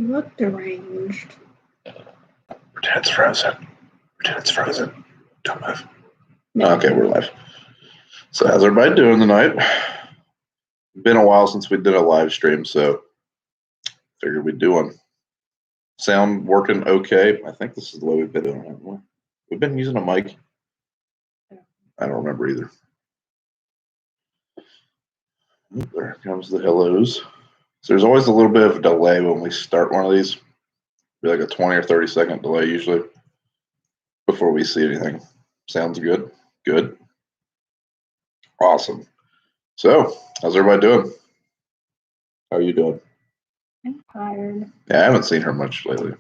You look deranged. Pretend it's frozen. Pretend it's frozen. Don't move. No. Okay, we're live. So how's everybody doing tonight? Been a while since we did a live stream, so figured we'd do one. Sound working okay? I think this is the way we've been doing it, haven't we? We've been using a mic. I don't remember either. There comes the hellos. So there's always a little bit of a delay when we start one of these. Be like a 20 or 30 second delay usually before we see anything. Sounds good? Good. Awesome. So, how's everybody doing? How are you doing? I'm tired. Yeah, I haven't seen her much lately.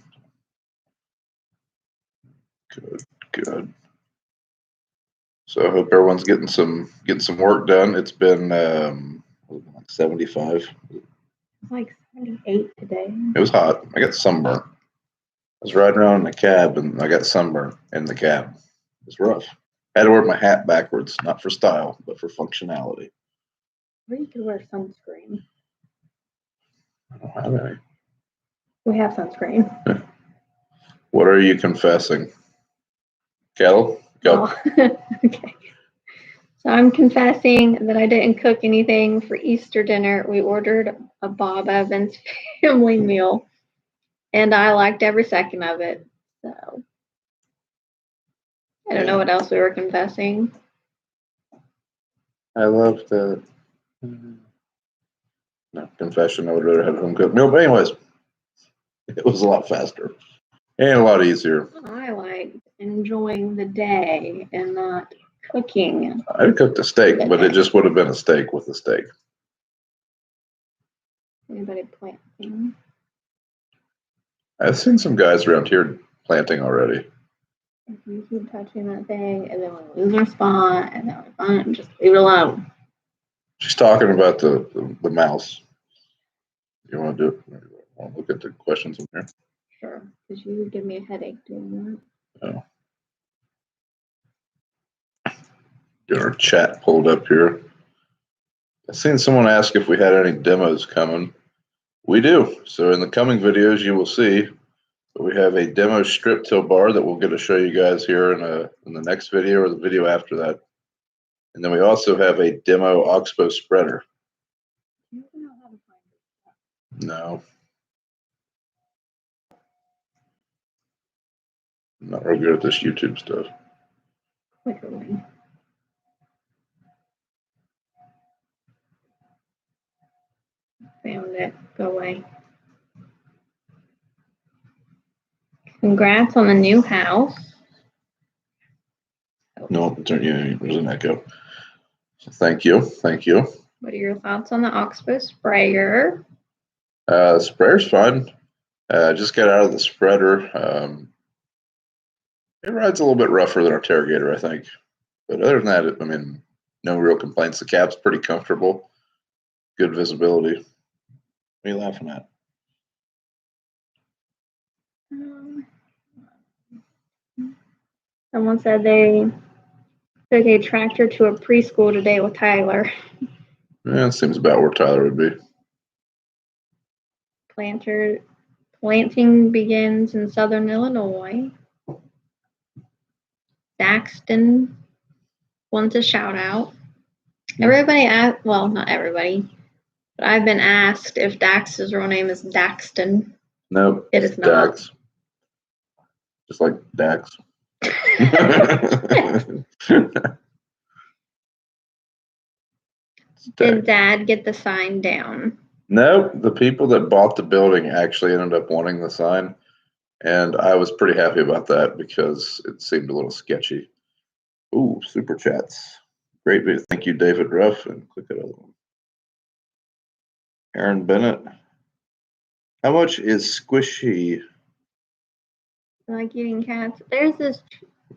Good. So I hope everyone's getting some work done. It's been like 75. It's like 78 today. It was hot. I got sunburn. I was riding around in a cab and I got sunburn in the cab. It was rough. I had to wear my hat backwards, not for style, but for functionality. Or you could wear sunscreen. I don't have any. We have sunscreen. What are you confessing? Kayla, go. Oh, okay. So I'm confessing that I didn't cook anything for Easter dinner. We ordered a Bob Evans family meal, and I liked every second of it. So I don't know what else we were confessing. I love that. No, confession, I would rather have home cooked meal. But anyways, it was a lot faster and a lot easier. I like enjoying the day and not cooking. I cooked a steak, but it just would have been a steak with a steak. Anybody planting? I've seen some guys around here planting already. If you keep touching that thing and then we lose our spot and then we find it, just leave it alone. She's talking about the mouse. You want to do it? Want to look at the questions in here? Sure, because you would give me a headache doing that. Oh. Get our chat pulled up here. I've seen someone ask if we had any demos coming. We do. So in the coming videos, you will see that we have a demo strip till bar that we'll get to show you guys here in the next video or the video after that. And then we also have a demo Oxbow spreader. You don't know how to find it. No. I'm not real good at this YouTube stuff. Literally. Found it. Go away. Congrats on the new house. No, there's an echo. So thank you. What are your thoughts on the Oxbow sprayer? The sprayer's fun. Just got out of the spreader. It rides a little bit rougher than our Targator, I think. But other than that, I mean, no real complaints. The cab's pretty comfortable. Good visibility. What are you laughing at? Someone said they took a tractor to a preschool today with Tyler. Yeah, it seems about where Tyler would be. Planting begins in southern Illinois. Daxton wants a shout out. Everybody asked, well, not everybody, but I've been asked if Dax's real name is Daxton. Nope. It is not. Dax. Just like Dax. Did Dad get the sign down? Nope. The people that bought the building actually ended up wanting the sign. And I was pretty happy about that because it seemed a little sketchy. Ooh, super chats. Great video. Thank you, David Ruff. And click that other one. Aaron Bennett. How much is Squishy? I like eating cats. There's this.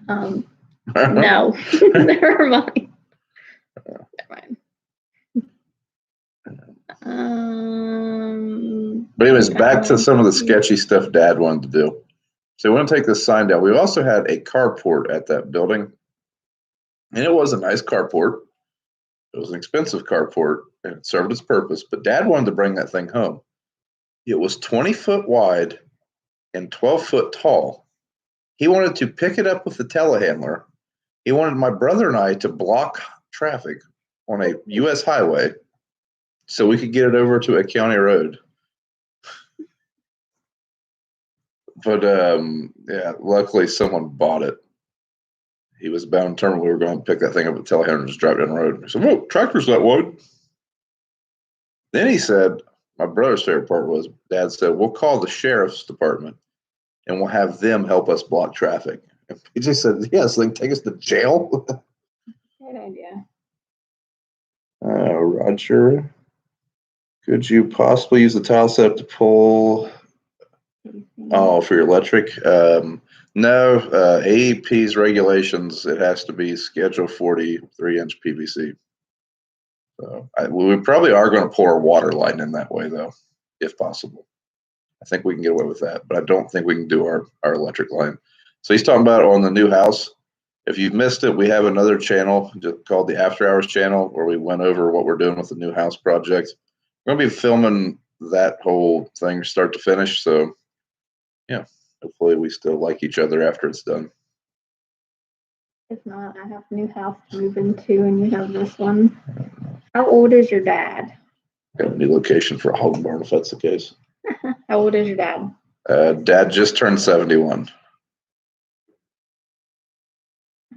No. Never mind. But anyways, back to some of the sketchy stuff Dad wanted to do. So we want to take this sign down. We also had a carport at that building. And it was a nice carport. It was an expensive carport and it served its purpose. But Dad wanted to bring that thing home. It was 20 foot wide and 12 foot tall. He wanted to pick it up with the telehandler. He wanted my brother and I to block traffic on a U.S. highway so we could get it over to a county road. But yeah, luckily someone bought it. He was bound determined we were going to pick that thing up with the telehandler and just drive down the road. He said, "Whoa, tractor's that wide." Then he said, my brother's favorite part was, Dad said, "We'll call the sheriff's department and we'll have them help us block traffic." And he just said, "Yeah, so they can take us to jail." Good idea. Roger, could you possibly use the tile setup to pull? Oh, for your electric? No, AEP's regulations, it has to be Schedule 40 3-inch PVC. So we probably are going to pour our water line in that way, though, if possible. I think we can get away with that, but I don't think we can do our electric line. So he's talking about on the new house. If you've missed it, we have another channel called the After Hours channel where we went over what we're doing with the new house project. We're going to be filming that whole thing start to finish. So, yeah, hopefully we still like each other after it's done. If not, I have a new house to move into, and you have this one. How old is your dad? Got a new location for a hog barn, if that's the case. How old is your dad? Dad just turned 71.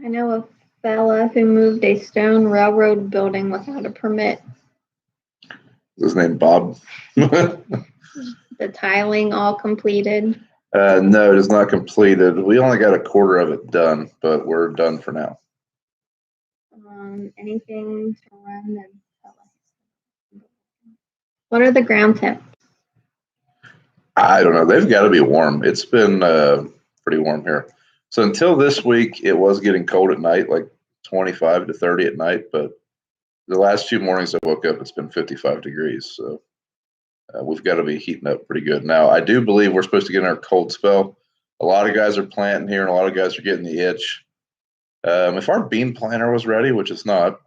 I know a fella who moved a stone railroad building without a permit. Is his name Bob? The tiling all completed. No, it is not completed. We only got a quarter of it done, but we're done for now. Anything to run the. What are the ground temps? I don't know. They've got to be warm. It's been pretty warm here. So until this week, it was getting cold at night, like 25 to 30 at night. But the last few mornings I woke up, it's been 55 degrees. So we've got to be heating up pretty good. Now, I do believe we're supposed to get in our cold spell. A lot of guys are planting here, and a lot of guys are getting the itch. If our bean planter was ready, which it's not,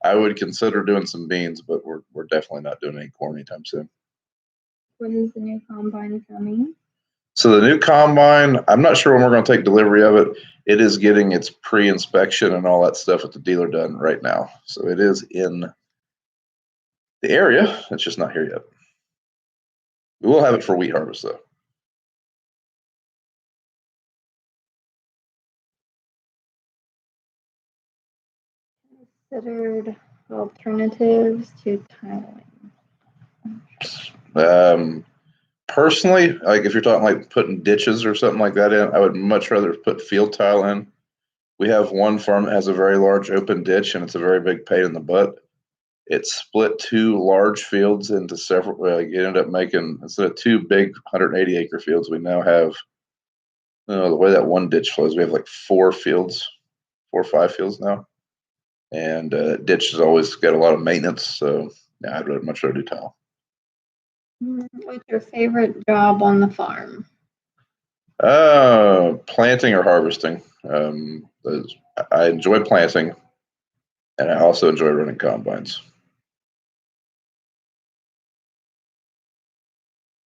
I would consider doing some beans, but we're definitely not doing any corn anytime soon. When is the new combine coming? So the new combine, I'm not sure when we're going to take delivery of it. It is getting its pre-inspection and all that stuff at the dealer done right now. So it is in the area. It's just not here yet. We will have it for wheat harvest, though. Considered alternatives to tiling. Personally, like if you're talking like putting ditches or something like that in, I would much rather put field tile in. We have one farm that has a very large open ditch, and it's a very big pain in the butt. It split two large fields into several. It ended up making, instead of two big 180 acre fields, we now have, the way that one ditch flows, we have like 4 or 5 fields now. And ditch has always got a lot of maintenance. So yeah, I'd much rather do tile. What's your favorite job on the farm? Planting or harvesting. I enjoy planting, and I also enjoy running combines.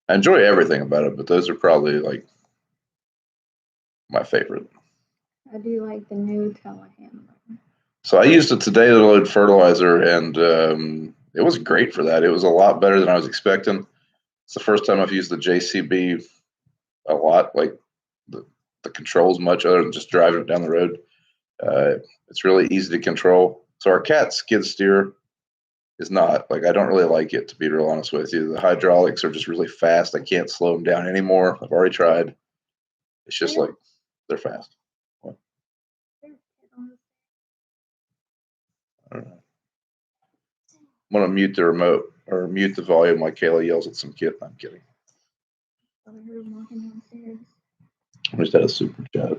I enjoy everything about it, but those are probably like my favorite. How do you like the new telehandler? So I used it today to load fertilizer, and it was great for that. It was a lot better than I was expecting. It's the first time I've used the JCB a lot, like the controls much other than just driving it down the road. It's really easy to control. So our cat skid steer is not, like, I don't really like it, to be real honest with you. The hydraulics are just really fast. I can't slow them down anymore. I've already tried. It's just like they're fast. What? I don't know. I'm going to mute the remote or mute the volume like Kayla yells at some kid. I'm kidding. I heard him walking downstairs. I just had a super chat.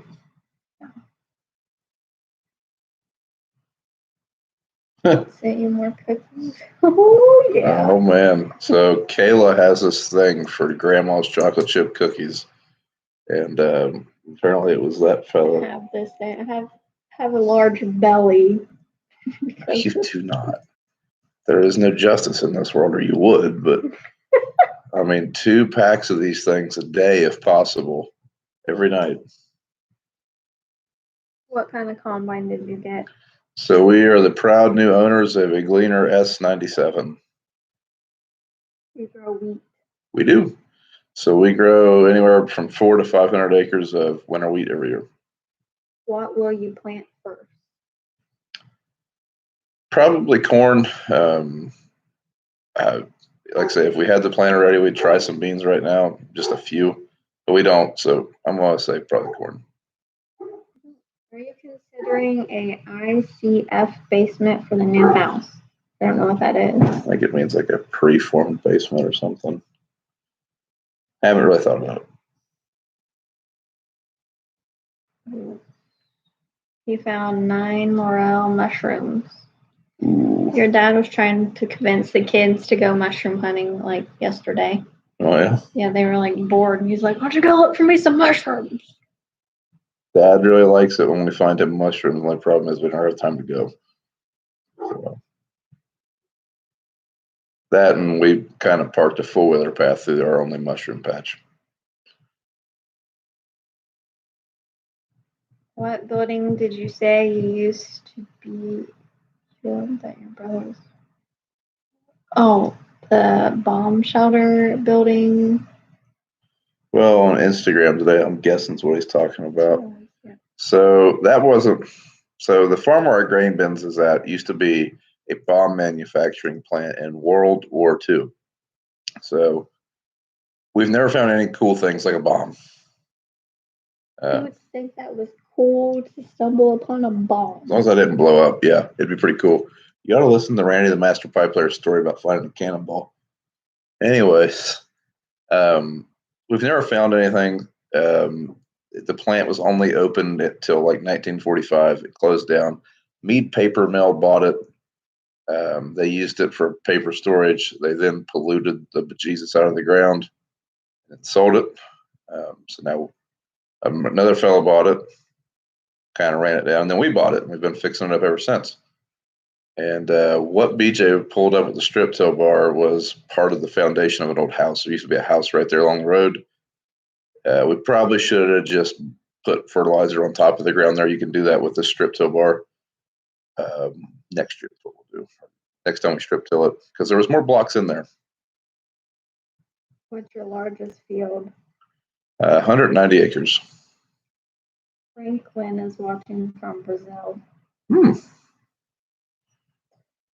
Sent you more cookies. Oh, yeah. Oh, man. So Kayla has this thing for grandma's chocolate chip cookies. And apparently it was that fella. I have this thing. I have a large belly. You do not. There is no justice in this world, or you would, but I mean, 2 packs of these things a day, if possible, every night. What kind of combine did you get? So we are the proud new owners of a Gleaner S97. You grow wheat. We do. So we grow anywhere from 400 to 500 acres of winter wheat every year. What will you plant first? Probably corn. Like I say, if we had the plant already, we'd try some beans right now, just a few, but we don't. So I'm going to say probably corn. Are you considering a ICF basement for the new house? I don't know what that is. I think it means like a preformed basement or something. I haven't really thought about it. You found 9 morel mushrooms. Ooh. Your dad was trying to convince the kids to go mushroom hunting like yesterday. Oh, yeah? Yeah, they were like bored. And he's like, why don't you go look for me some mushrooms? Dad really likes it when we find him mushrooms. The only problem is we don't have time to go. So, that and we kind of parked a four-wheeler path through our only mushroom patch. What building did you say you used to be in that your brother's? Oh, the bomb shelter building. Well, on Instagram today, I'm guessing is what he's talking about. Oh, yeah. So that wasn't. So the farm where our grain bins is at used to be a bomb manufacturing plant in World War II. So we've never found any cool things like a bomb. You would think that was cool to stumble upon a bomb. As long as I didn't blow up, yeah, it'd be pretty cool. You ought to listen to Randy the Master Pipe Player's story about finding a cannonball. Anyways, we've never found anything. The plant was only opened until like 1945. It closed down. Mead Paper Mill bought it. They used it for paper storage. They then polluted the bejesus out of the ground and sold it. So now another fellow bought it, kind of ran it down. And then we bought it, and we've been fixing it up ever since. And what BJ pulled up at the strip till bar was part of the foundation of an old house. There used to be a house right there along the road. We probably should have just put fertilizer on top of the ground there. You can do that with the strip till bar. Next year is what we'll do. Next time we strip till it, because there was more blocks in there. What's your largest field? 190 acres. Franklin is watching from Brazil.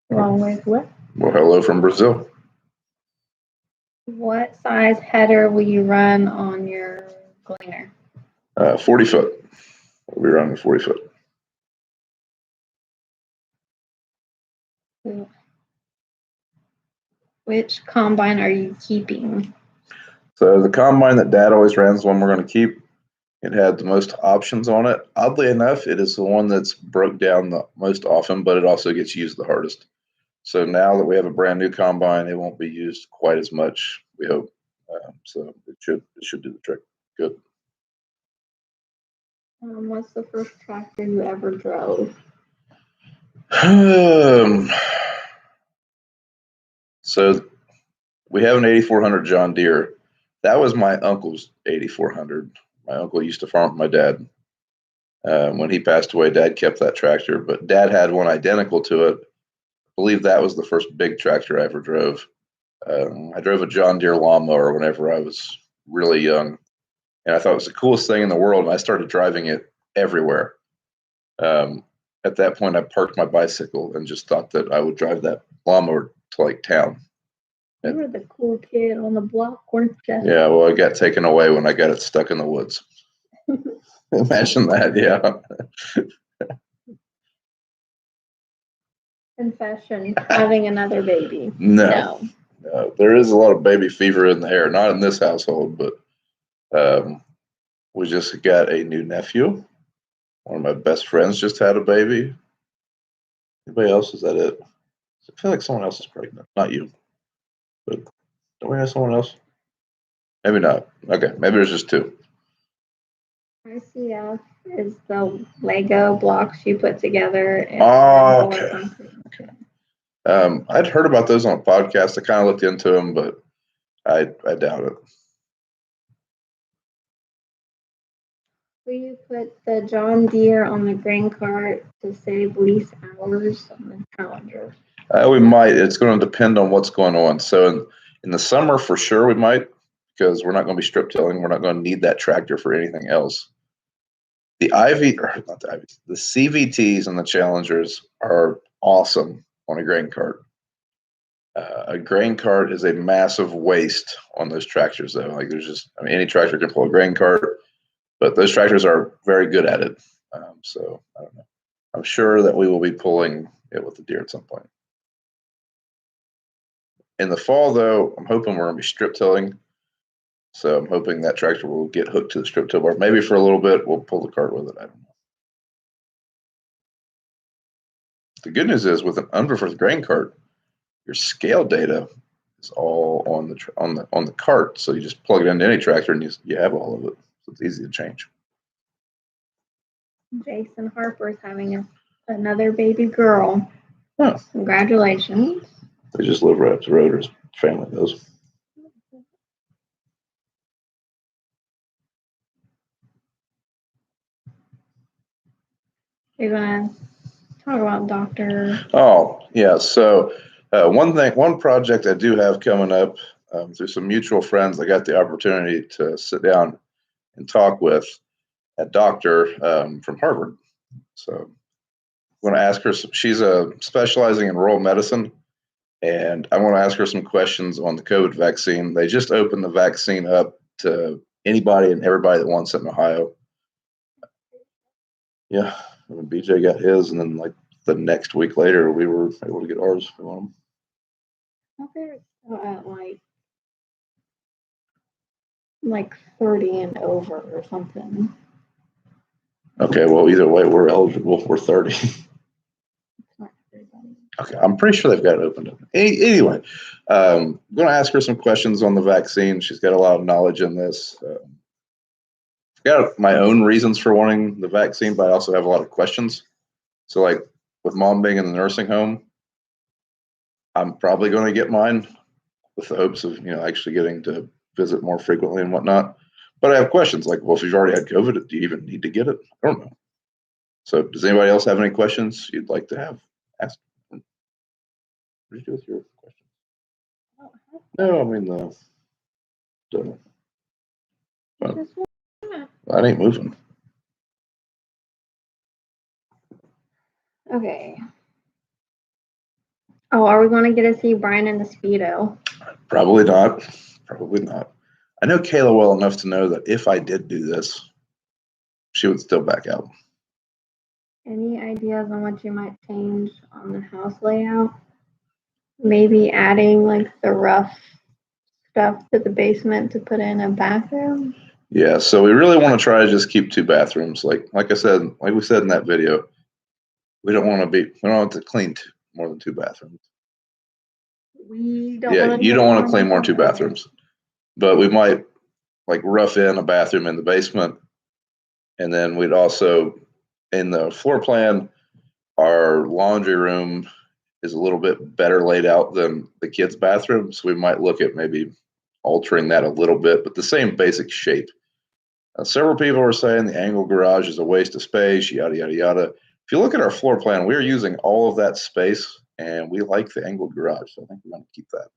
Long way what? Well, hello from Brazil. What size header will you run on your gleaner? 40 foot. We'll be running 40 foot. Which combine are you keeping? So the combine that Dad always ran is the one we're going to keep. It had the most options on it. Oddly enough, it is the one that's broke down the most often, but it also gets used the hardest. So now that we have a brand new combine, it won't be used quite as much, we hope. So it should do the trick. Good. What's the first tractor you ever drove? So we have an 8400 John Deere. That was my uncle's 8400. My uncle used to farm with my dad. When he passed away, Dad kept that tractor, but Dad had one identical to it. I believe that was the first big tractor I ever drove. I drove a John Deere lawnmower whenever I was really young, and I thought it was the coolest thing in the world, and I started driving it everywhere. At that point, I parked my bicycle and just thought that I would drive that lawnmower to like town. You were the cool kid on the block, weren't you? Yeah, well, it got taken away when I got it stuck in the woods. Imagine that, yeah. Confession, having another baby. No. There is a lot of baby fever in the air, not in this household, but we just got a new nephew. One of my best friends just had a baby. Anybody else? Is that it? I feel like someone else is pregnant. Not you. But don't we have someone else? Maybe not. Okay, maybe there's just 2. ICF is the Lego blocks you put together. Oh, okay. I'd heard about those on a podcast. I kind of looked into them, but I doubt it. Will you put the John Deere on the grain cart to save lease hours on the calendar? We might. It's going to depend on what's going on. So in the summer, for sure, we might, because we're not going to be strip tilling. We're not going to need that tractor for anything else. The the CVTs and the Challengers are awesome on a grain cart. A grain cart is a massive waste on those tractors, though. Like any tractor can pull a grain cart, but those tractors are very good at it. So I don't know. I'm sure that we will be pulling it with the Deere at some point. In the fall, though, I'm hoping we're going to be strip tilling. So I'm hoping that tractor will get hooked to the strip till bar. Maybe for a little bit, we'll pull the cart with it. I don't know. The good news is with an unpreferred grain cart, your scale data is all on the cart. So you just plug it into any tractor and you have all of it. So it's easy to change. Jason Harper's having another baby girl. Oh. Congratulations. They just live right up the road, or his family does. You're gonna talk about Dr. Oh, yeah. So one project I do have coming up through some mutual friends, I got the opportunity to sit down and talk with a doctor from Harvard. So I'm going to ask her. She's specializing in rural medicine, and I want to ask her some questions on the COVID vaccine. They just opened the vaccine up to anybody and everybody that wants it in Ohio. Yeah, I mean, BJ got his, and then like the next week later, we were able to get ours. We want them. Okay, still at like 30 and over or something. Okay, well, either way, we're eligible. We're 30. Okay, I'm pretty sure they've got it opened up. Anyway, I'm going to ask her some questions on the vaccine. She's got a lot of knowledge in this. I've got my own reasons for wanting the vaccine, but I also have a lot of questions. So, like with mom being in the nursing home, I'm probably going to get mine with the hopes of actually getting to visit more frequently and whatnot. But I have questions like, well, if you've already had COVID, do you even need to get it? I don't know. So, does anybody else have any questions you'd like to have asked? What did you do with your question? No, I mean that ain't moving. Okay. Oh, are we going to get to see Brian in the Speedo? Probably not. Probably not. I know Kayla well enough to know that if I did do this, she would still back out. Any ideas on what you might change on the house layout? Maybe adding like the rough stuff to the basement to put in a bathroom? Yeah, so we really want to try to just keep 2 bathrooms. Like I said, like we said in that video, we don't want to clean more than 2 bathrooms. We don't. Yeah, you don't want to clean more than 2 bathrooms, but we might like rough in a bathroom in the basement, and then we'd also in the floor plan, our laundry room is a little bit better laid out than the kids' bathroom, so we might look at maybe altering that a little bit, but the same basic shape. Several people are saying the angled garage is a waste of space, yada, yada, yada. If you look at our floor plan, we're using all of that space, and we like the angled garage, so I think we're going to keep that.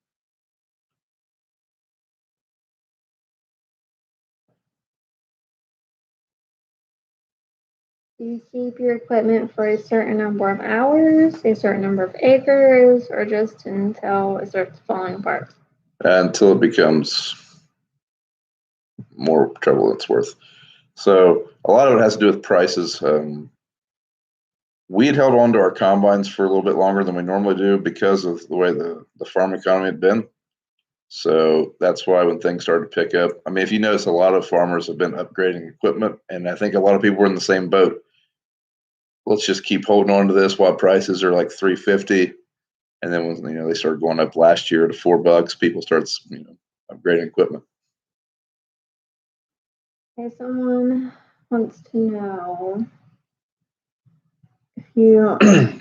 Do you keep your equipment for a certain number of hours, a certain number of acres, or just until it starts falling apart? Until it becomes more trouble than it's worth. So a lot of it has to do with prices. We had held on to our combines for a little bit longer than we normally do because of the way the farm economy had been. So that's why when things started to pick up, I mean, if you notice, a lot of farmers have been upgrading equipment, and I think a lot of people were in the same boat. Let's just keep holding on to this while prices are like $350, and then when they started going up last year to $4, people started upgrading equipment. Okay, someone wants to know if you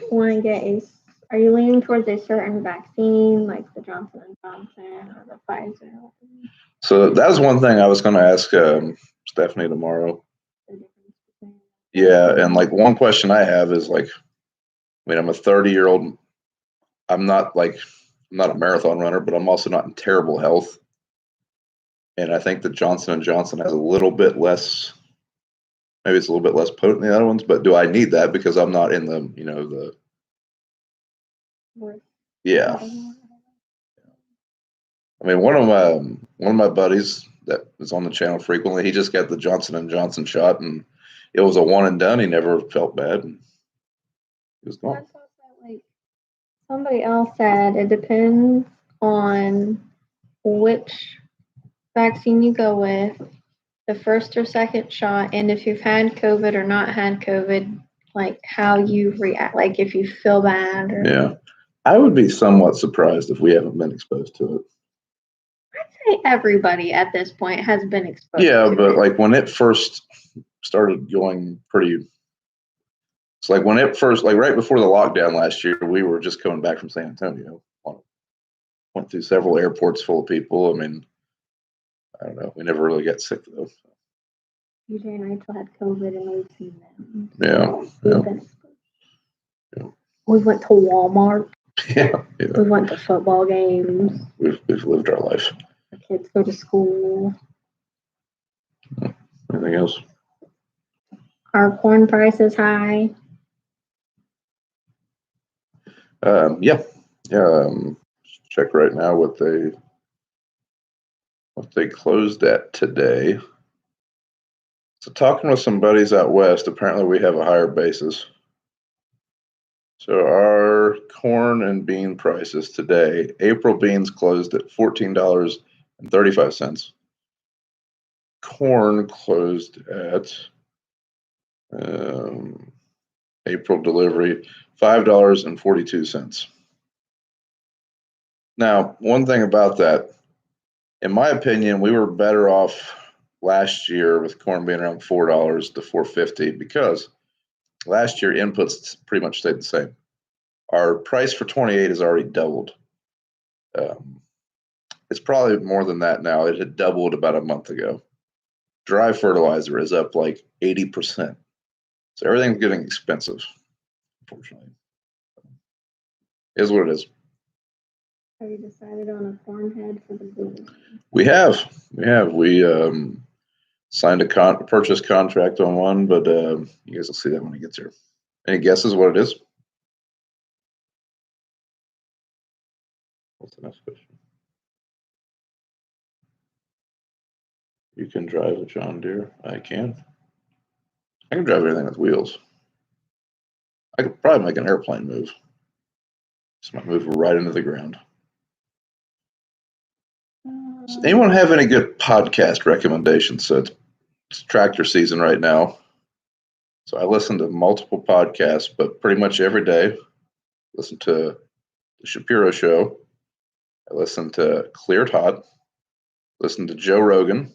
want to get Are you leaning towards a certain vaccine, like the Johnson and Johnson or the Pfizer? So that was one thing I was going to ask Stephanie tomorrow. Yeah, and like one question I have is like, I mean, I'm a 30-year-old. I'm not a marathon runner, but I'm also not in terrible health. And I think that Johnson and Johnson has a little bit less. Maybe it's a little bit less potent than the other ones, but do I need that because I'm not in the yeah. I mean, one of my buddies that is on the channel frequently, he just got the Johnson and Johnson shot, and it was a one and done. He never felt bad, and he was gone. Like somebody else said, it depends on which vaccine you go with, the first or second shot, and if you've had COVID or not had COVID, like how you react, like if you feel bad. Yeah, I would be somewhat surprised if we haven't been exposed to it. I'd say everybody at this point has been exposed. Yeah, but like when it first started going pretty. It's like when it first, like right before the lockdown last year, we were just coming back from San Antonio. Went through several airports full of people. I mean, I don't know. We never really got sick though. DJ and Rachel had COVID and we've seen them. Yeah. We went to Walmart. Yeah. We went to football games. We've lived our life. Our kids go to school. Anything else? Our corn price is high. Yeah. Check right now what they closed at today. So talking with some buddies out west, apparently we have a higher basis. So our corn and bean prices today, April beans closed at $14.35. Corn closed at April delivery, $5.42. Now, one thing about that, in my opinion, we were better off last year with corn being around $4 to $4.50 because last year inputs pretty much stayed the same. Our price for 28 has already doubled. It's probably more than that now. It had doubled about a month ago. Dry fertilizer is up like 80%. So everything's getting expensive, unfortunately. It is what it is. Have you decided on a corn head for the booth? We have. We signed a purchase contract on one, but you guys will see that when it gets here. Any guesses what it is? What's the next question? You can drive a John Deere. I can. I can drive everything with wheels. I could probably make an airplane move. Just might move right into the ground. Does anyone have any good podcast recommendations? So it's tractor season right now. So I listen to multiple podcasts, but pretty much every day. Listen to the Shapiro Show. I listen to Cleared Hot. Listen to Joe Rogan.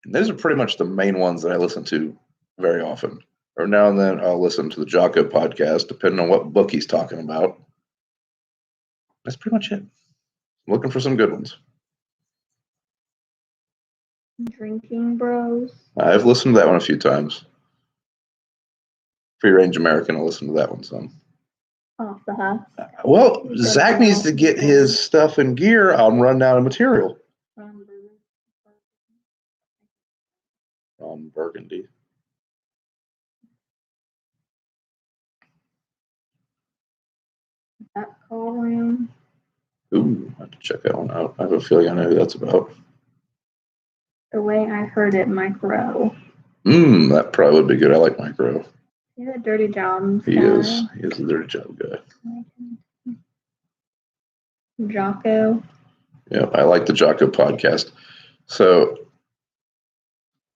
And those are pretty much the main ones that I listen to very often. Or now and then I'll listen to the Jocko podcast, depending on what book he's talking about. That's pretty much it. I'm looking for some good ones. Drinking Bros. I've listened to that one a few times. Free Range American, I'll listen to that one some. Off the huff. Well, Zach needs to get his stuff in gear. I'm running out of material. Burgundy. That call room. Ooh, I have to check that one out. I have a feeling I know who that's about. The way I heard it, Micro. That probably would be good. I like Micro. He's a dirty job. He is. He is a dirty job guy. Jocko. Yeah, I like the Jocko podcast. So,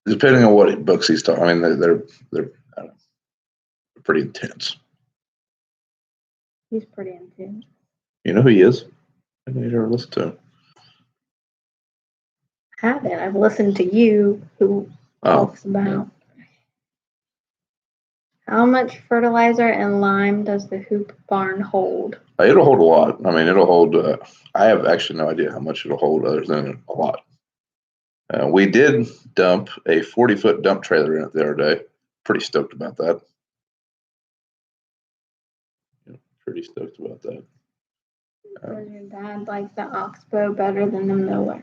depending on what books he's talking, I mean, they're I don't know, pretty intense. He's pretty intense. You know who he is? I need to listen to him. Haven't. I've listened to you who talks about How much fertilizer and lime does the hoop barn hold? It'll hold a lot. I mean, it'll hold. I have actually no idea how much it'll hold, other than a lot. We did dump a 40-foot dump trailer in it the other day. Pretty stoked about that. Pretty stoked about that. Does your dad like the Oxbow better than the Miller?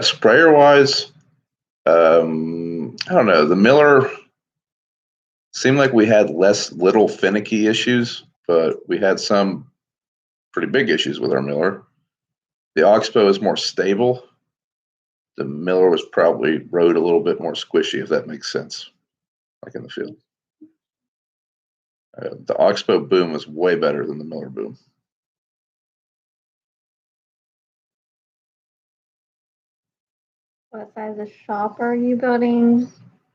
Sprayer wise, I don't know. The Miller seemed like we had less little finicky issues, but we had some pretty big issues with our Miller. The Oxbow is more stable. The Miller was probably rode a little bit more squishy, if that makes sense, like in the field. The Oxbow boom is way better than the Miller boom. What size of shop are you building?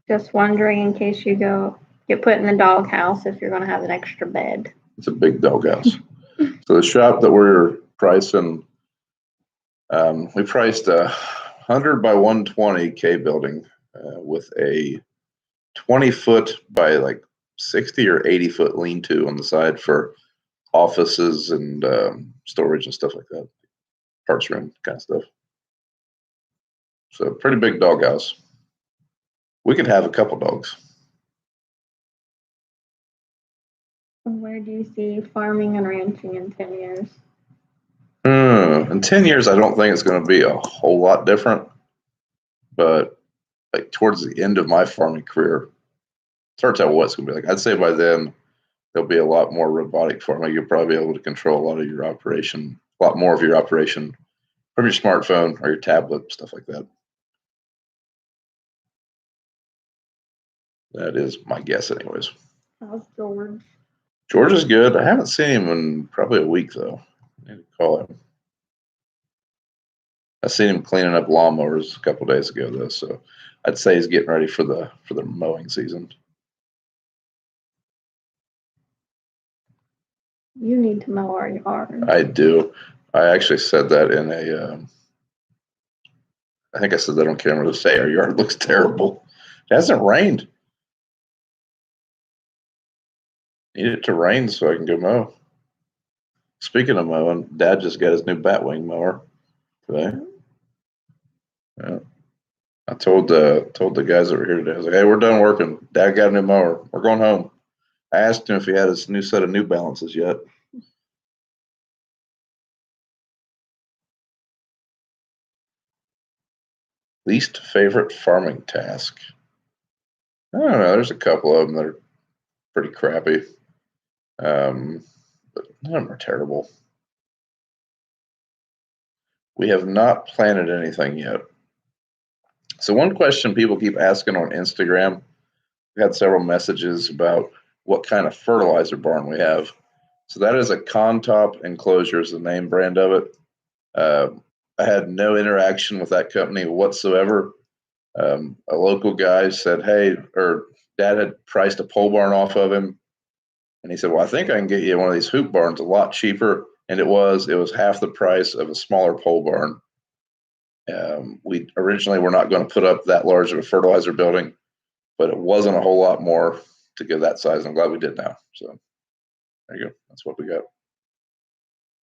Just wondering in case you get put in the doghouse if you're going to have an extra bed. It's a big doghouse. So the shop that we're pricing, we priced a 100 by 120 K building with a 20-foot by like 60 or 80-foot lean-to on the side for offices and storage and stuff like that, parts room kind of stuff. So pretty big doghouse. We could have a couple dogs. Where do you see farming and ranching in 10 years? In 10 years, I don't think it's going to be a whole lot different. But like towards the end of my farming career, it's hard to tell what it's going to be like. I'd say by then, there'll be a lot more robotic farming. You'll probably be able to control a lot of your operation, a lot more of your operation from your smartphone or your tablet, stuff like that. That is my guess anyways. How's George? George is good. I haven't seen him in probably a week, though. I need to call him. I seen him cleaning up lawnmowers a couple days ago, though, so I'd say he's getting ready for the mowing season. You need to mow our yard. I do. I actually said that in a. I think I said that on camera to say our yard looks terrible. It hasn't rained. Need it to rain so I can go mow. Speaking of mowing, Dad just got his new Batwing mower today. Yeah. I told the guys that were here today, I was like, hey, we're done working. Dad got a new mower. We're going home. I asked him if he had his new set of New Balances yet. Least favorite farming task. I don't know. There's a couple of them that are pretty crappy. But none of them are terrible. We have not planted anything yet. So one question people keep asking on Instagram, we had several messages about what kind of fertilizer barn we have. So that is a Contop Enclosure is the name brand of it. I had no interaction with that company whatsoever. A local guy said, hey, or Dad had priced a pole barn off of him. And he said, well, I think I can get you one of these hoop barns a lot cheaper. And it was half the price of a smaller pole barn. We originally were not going to put up that large of a fertilizer building, but it wasn't a whole lot more to go that size. I'm glad we did now. So there you go. That's what we got.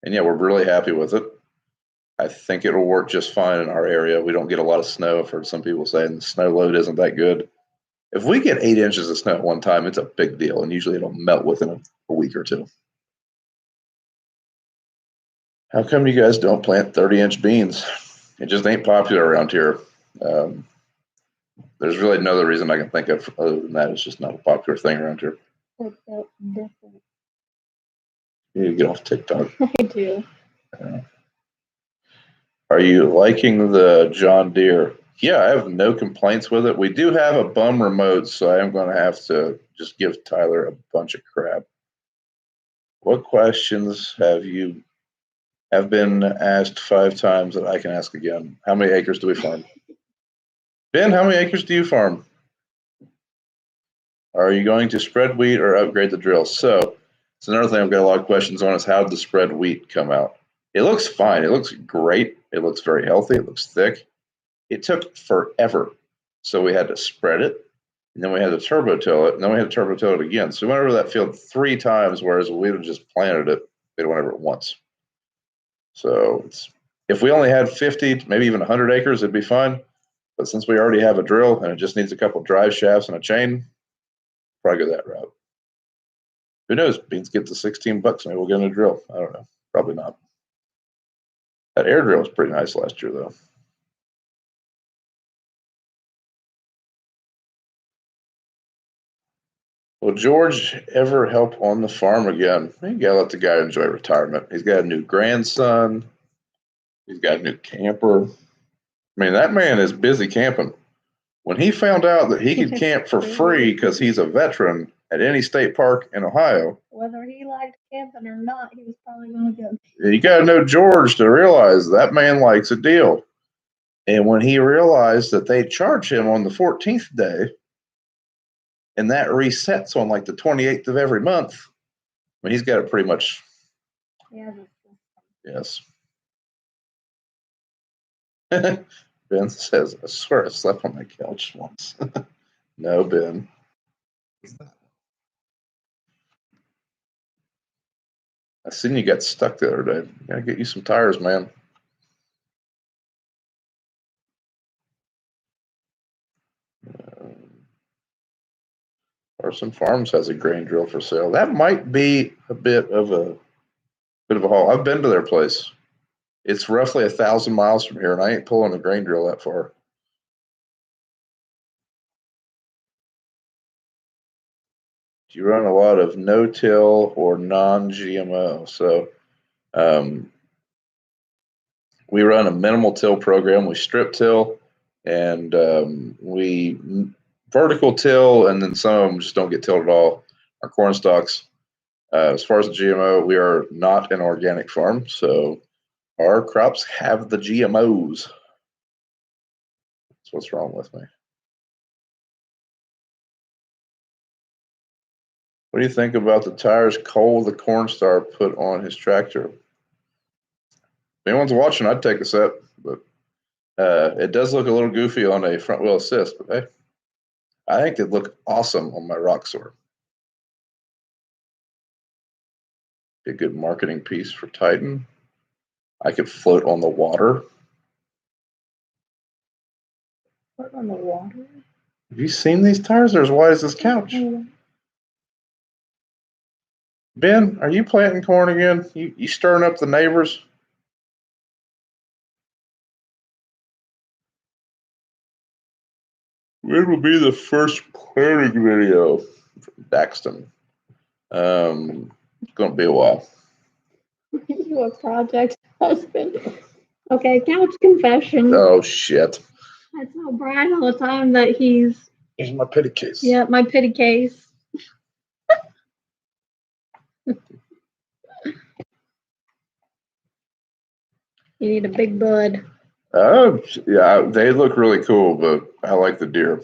And yeah, we're really happy with it. I think it'll work just fine in our area. We don't get a lot of snow. I've heard some people saying the snow load isn't that good. If we get 8 inches of snow at one time, it's a big deal, and usually it'll melt within a week or two. How come you guys don't plant 30-inch beans? It just ain't popular around here. There's really no other reason I can think of other than that. It's just not a popular thing around here. It's different. You need to get off TikTok. I do. Are you liking the John Deere? Yeah, I have no complaints with it. We do have a bum remote, so I am going to have to just give Tyler a bunch of crap. What questions have been asked 5 times that I can ask again? How many acres do we farm? Ben, how many acres do you farm? Are you going to spread wheat or upgrade the drill? So it's another thing I've got a lot of questions on is how did the spread wheat come out? It looks fine. It looks great. It looks very healthy. It looks thick. It took forever. So we had to spread it. And then we had to turbo till it, and then we had to turbo till it again. So we went over that field 3 times, whereas we would have just planted it. We went over it once. So if we only had 50, maybe even 100 acres, it'd be fine. But since we already have a drill and it just needs a couple drive shafts and a chain, probably go that route. Who knows? Beans get to $16. Maybe we'll get in a drill. I don't know. Probably not. That air drill was pretty nice last year, though. Will George ever help on the farm again? You gotta let the guy enjoy retirement. He's got a new grandson. He's got a new camper. I mean, that man is busy camping. When he found out that he could camp for free because he's a veteran at any state park in Ohio, whether he liked camping or not, he was probably going to go. You got to know George to realize that man likes a deal. And when he realized that they charge him on the 14th day, and that resets on like the 28th of every month, I mean, he's got it pretty much. Yeah. Yes. Ben says, I swear I slept on my couch once. No, Ben. I seen you got stuck the other day. You gotta get you some tires, man. Carson Farms has a grain drill for sale. That might be a bit of a haul. I've been to their place. It's roughly 1,000 miles from here, and I ain't pulling a grain drill that far. You run a lot of no-till or non-GMO. So we run a minimal till program. We strip till, and we vertical till, and then some of them just don't get tilled at all. Our corn stalks. As far as the GMO, we are not an organic farm, so our crops have the GMOs. That's what's wrong with me. What do you think about the tires Cole the Cornstar put on his tractor? If anyone's watching, I'd take a set, but it does look a little goofy on a front wheel assist, but hey, I think it'd look awesome on my Roxor. Be a good marketing piece for Titan. I could float on the water. Float on the water? Have you seen these tires? They're as wide as this couch. Ben, are you planting corn again? You stirring up the neighbors? When will be the first planting video from Daxton? It's going to be a while. You a project husband. Okay, couch confession. Oh, shit. I tell Brian all the time that he's... Here's my pity case. Yeah, my pity case. You need a big bud. Yeah, they look really cool, but I like the Deere.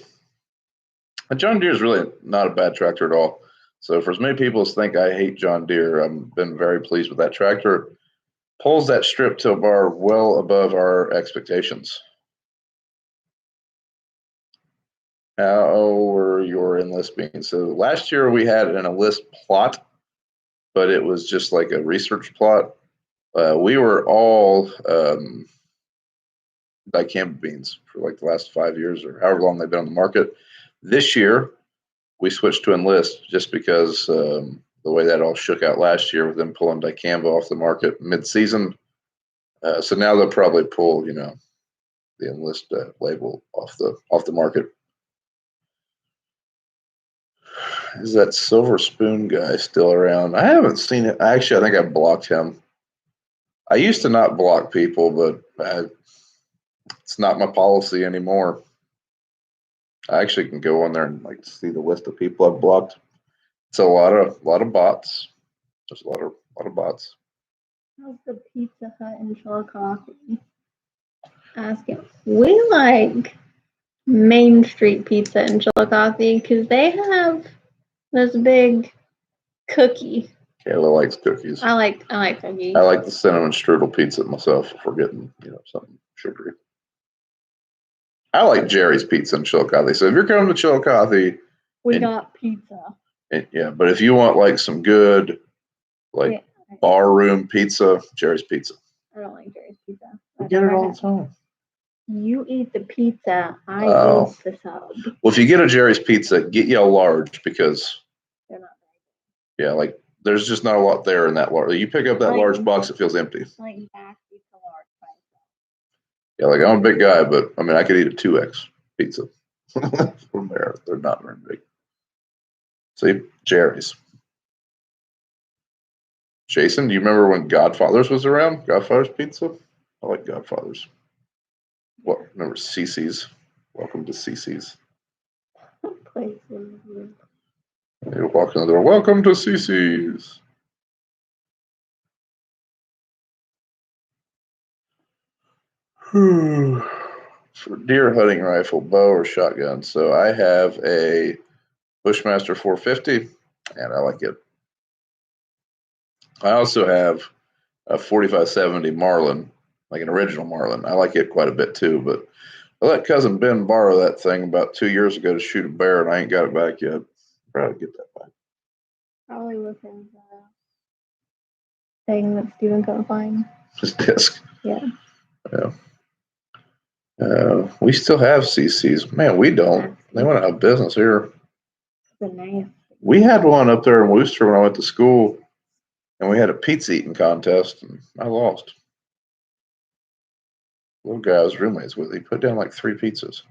A John Deere is really not a bad tractor at all. So for as many people as think I hate John Deere, I've been very pleased with that tractor. Pulls that strip till bar well above our expectations. How were your enlist beans? So last year we had an enlist plot, but it was just like a research plot. We were all dicamba beans for like the last 5 years or however long they've been on the market. This year, we switched to enlist just because the way that all shook out last year with them pulling dicamba off the market mid-season. So now they'll probably pull, the enlist label off the market. Is that Silver Spoon guy still around? I haven't seen it. Actually, I think I blocked him. I used to not block people, but it's not my policy anymore. I actually can go on there and see the list of people I've blocked. It's a lot of bots. There's a lot of bots. How's the Pizza Hut in Chillicothe? Asking. We like Main Street Pizza in Chillicothe because they have this big cookie. Kayla likes cookies. I like cookies. I like the cinnamon strudel pizza myself if we're getting something sugary. I like Jerry's Pizza in Chillicothe. So if you're coming to Chillicothe, We got pizza. Yeah, but if you want like some good, like bar room pizza, Jerry's Pizza. I don't like Jerry's Pizza. I get it all the time. You eat the pizza, I eat the sub. Well, if you get a Jerry's Pizza, get you a large because they're not. Yeah, like there's just not a lot there in that large. You pick up that large box, it feels empty. Like back pizza large by itself. Yeah, like I'm a big guy, but I mean I could eat a 2X pizza from there. They're not very big. See, Jerry's. Jason, do you remember when Godfather's was around? Godfather's Pizza? I like Godfather's. What? Remember CC's? Welcome to CC's. You're walking in the door. Welcome to CC's. For deer hunting rifle, bow, or shotgun. So I have a Bushmaster 450, and I like it. I also have a 4570 Marlin, like an original Marlin. I like it quite a bit too, but I let cousin Ben borrow that thing about 2 years ago to shoot a bear, and I ain't got it back yet. Probably get that back. Probably with his thing that Steven couldn't find. His disc. Yeah. Yeah. We still have CCs. Man, we don't. They went out of business here. Nice. We had one up there in Worcester when I went to school, and we had a pizza eating contest, and I lost. Little guy I was roommates with, he put down like 3 pizzas.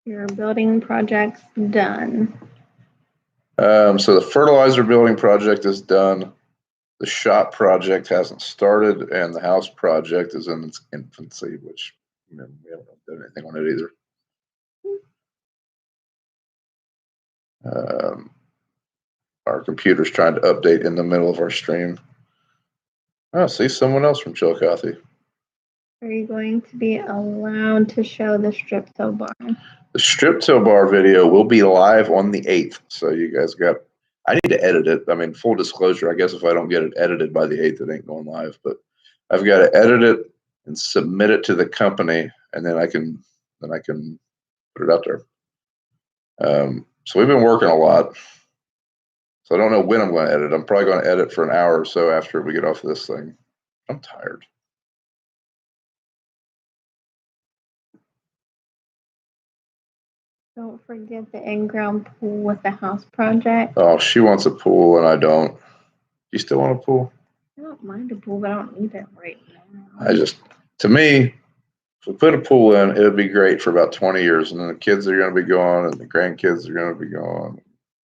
Your building project's done. So the fertilizer building project is done. The shop project hasn't started, and the house project is in its infancy, which we haven't done anything on it either. Our computer's trying to update in the middle of our stream. Oh, see, someone else from Chillicothe. Are you going to be allowed to show the strip toe bar? The strip toe bar video will be live on the 8th. So you guys I need to edit it. I mean, full disclosure, I guess if I don't get it edited by the 8th, it ain't going live. But I've got to edit it and submit it to the company, and then I can put it out there. So we've been working a lot. So I don't know when I'm going to edit. I'm probably going to edit for an hour or so after we get off this thing. I'm tired. Don't forget the in-ground pool with the house project. Oh, she wants a pool and I don't. You still want a pool? I don't mind a pool, but I don't need it right now. To me, if we put a pool in, it would be great for about 20 years. And then the kids are going to be gone and the grandkids are going to be gone.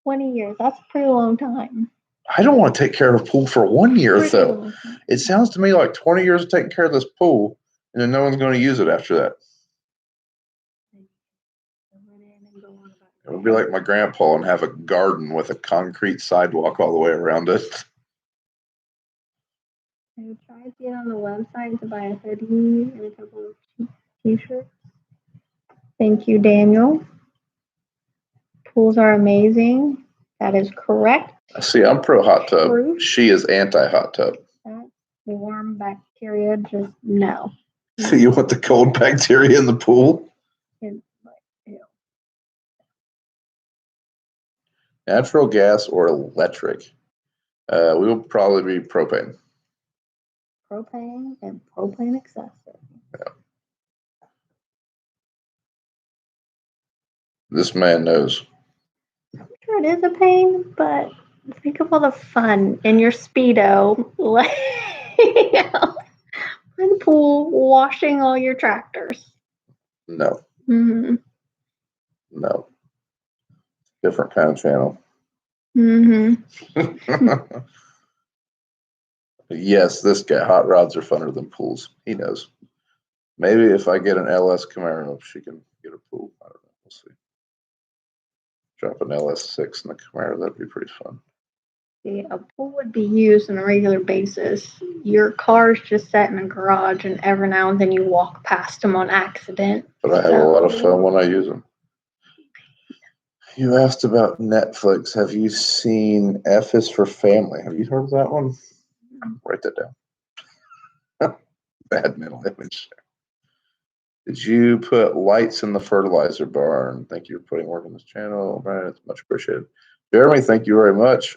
20 years, that's a pretty long time. I don't want to take care of a pool for 1 year, though. It sounds to me like 20 years of taking care of this pool, and then no one's going to use it after that. It would be like my grandpa and have a garden with a concrete sidewalk all the way around it. I tried to get on the website to buy a hoodie and a couple of t-shirts. Thank you, Daniel. Pools are amazing. That is correct. See, I'm pro hot tub. She is anti-hot tub. That warm bacteria, just no. So you want the cold bacteria in the pool? Natural gas or electric? We will probably be propane. Propane and propane accessory. Yeah. This man knows. I'm sure it is a pain, but think of all the fun in your Speedo, laying out in the pool, washing all your tractors. No. Mm-hmm. No. Different kind of channel. Mm-hmm. Yes, this guy, hot rods are funner than pools. He knows. Maybe if I get an LS Camaro, she can get a pool. I don't know. We'll see. Drop an LS6 in the Camaro. That'd be pretty fun. See, a pool would be used on a regular basis. Your car's just set in a garage, and every now and then you walk past them on accident. But I have a lot of fun when I use them. You asked about Netflix. Have you seen F is for Family? Have you heard of that one? Write that down. Bad mental image. Did you put lights in the fertilizer barn? Thank you for putting work on this channel. Brian, it's much appreciated. Jeremy, thank you very much.